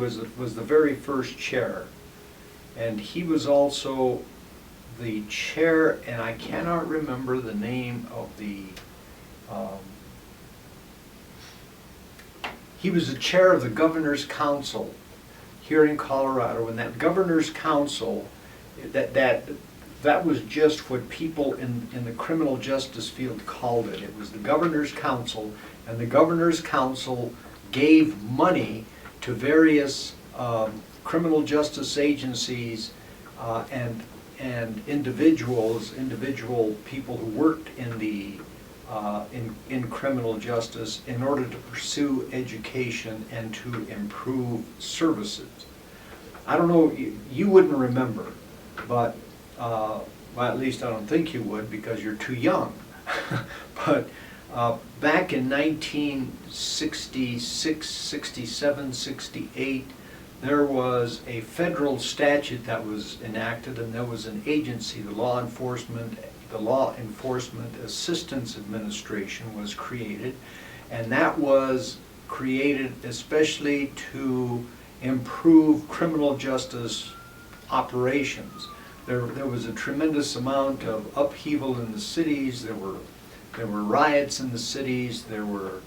was the very first chair, and he was also the chair, and I cannot remember the name of the. He was the chair of the Governor's Council here in Colorado, and that Governor's Council, that was just what people in the criminal justice field called it. It was the Governor's Council, and the Governor's Council gave money to various criminal justice agencies and individual people who worked in the in criminal justice in order to pursue education and to improve services. I don't know, you wouldn't remember, but well, at least I don't think you would because you're too young. But back in 1966, 67, 68, there was a federal statute that was enacted, and there was an agency, the Law Enforcement Assistance Administration was created, and that was created especially to improve criminal justice operations. There was a tremendous amount of upheaval in the cities. There were riots in the cities. There was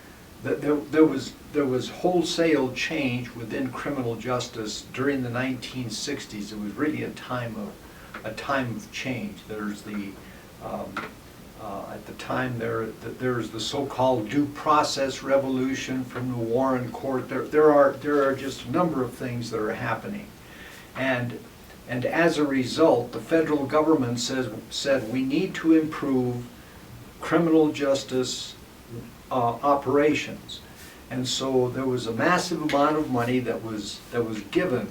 wholesale change within criminal justice during the 1960s. It was really a time of change. There's the at the time there's the so-called due process revolution from the Warren Court. There are just a number of things that are happening, and as a result, the federal government said we need to improve criminal justice operations, and so there was a massive amount of money that was given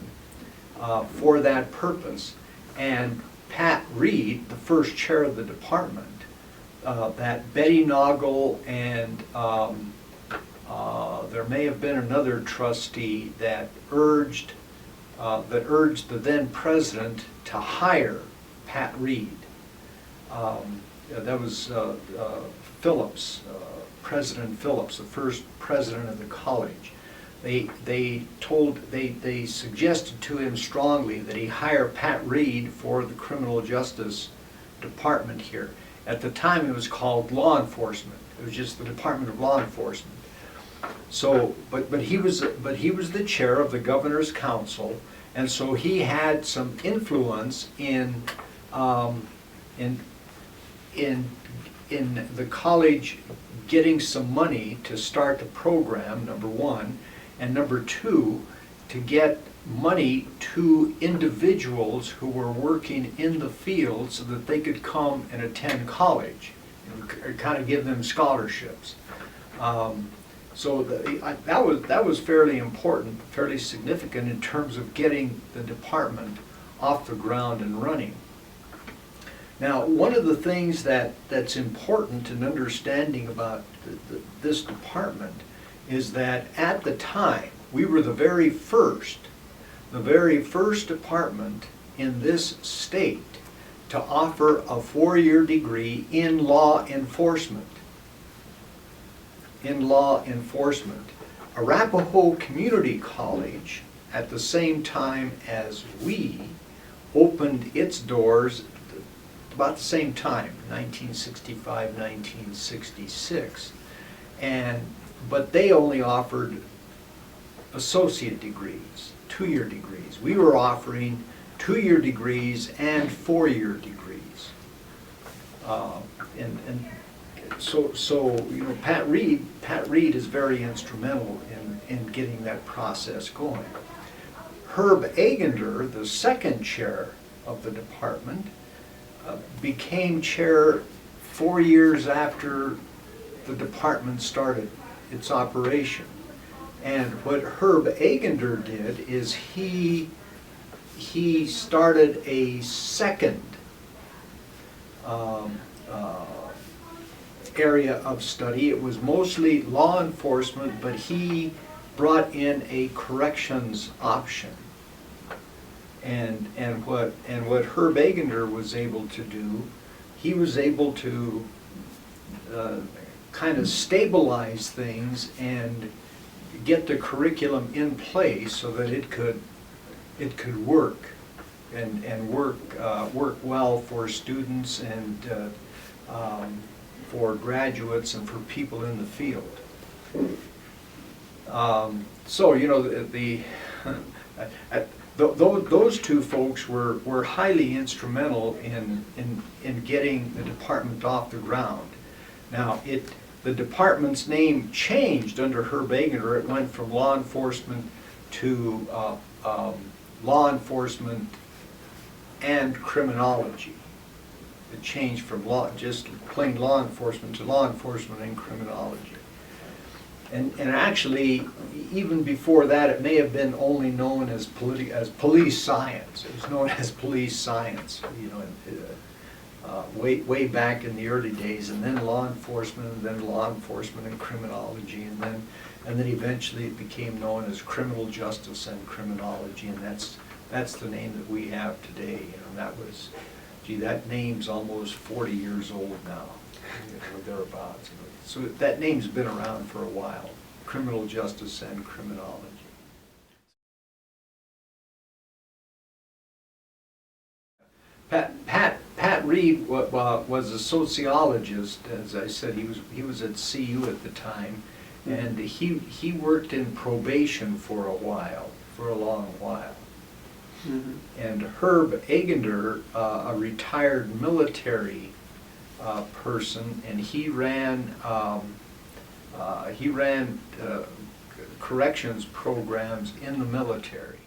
for that purpose. And Pat Reed, the first chair of the department, that Betty Noggle and there may have been another trustee that urged the then president to hire Pat Reed. That was Phillips, President Phillips, the first president of the college. They suggested to him strongly that he hire Pat Reed for the criminal justice department here. At the time, it was called law enforcement. It was just the Department of Law Enforcement. So, but he was the chair of the Governor's Council, and so he had some influence in the college getting some money to start the program, number one, and number two, to get money to individuals who were working in the field so that they could come and attend college and kind of give them scholarships. So that was fairly important, fairly significant in terms of getting the department off the ground and running. Now, one of the things that's important in understanding about this department is that at the time, we were the very first department in this state to offer a 4-year degree in law enforcement. Arapahoe Community College, at the same time as we, opened its doors about the same time, 1965, 1966, but they only offered associate degrees, 2-year degrees. We were offering 2-year degrees and 4-year degrees. So you know, Pat Reed is very instrumental in getting that process going. Herb Agender, the second chair of the department, became chair 4 years after the department started its operation. And what Herb Agender did is he started a second area of study. It was mostly law enforcement, but he brought in a corrections option. And what Herb Agender was able to do, he was able to kind of stabilize things and get the curriculum in place so that it could work and work well for students and for graduates and for people in the field. So you know those two folks were highly instrumental in getting the department off the ground. Now the department's name changed under Herb Egender. It went from law enforcement to law enforcement and criminology. It changed from just plain law enforcement to law enforcement and criminology. And actually, even before that, it may have been only known as police science. It was known as police science, you know, way back in the early days, and then law enforcement, and then law enforcement and criminology, and then eventually it became known as criminal justice and criminology, and that's the name that we have today. You know, that was, gee, that name's almost 40 years old now, you know, thereabouts. So that name's been around for a while, criminal justice and criminology. Pat Reed was a sociologist. As I said, he was at CU at the time, and he worked in probation for a long while. Mm-hmm. And Herb Egender, a retired military person, and he ran corrections programs in the military.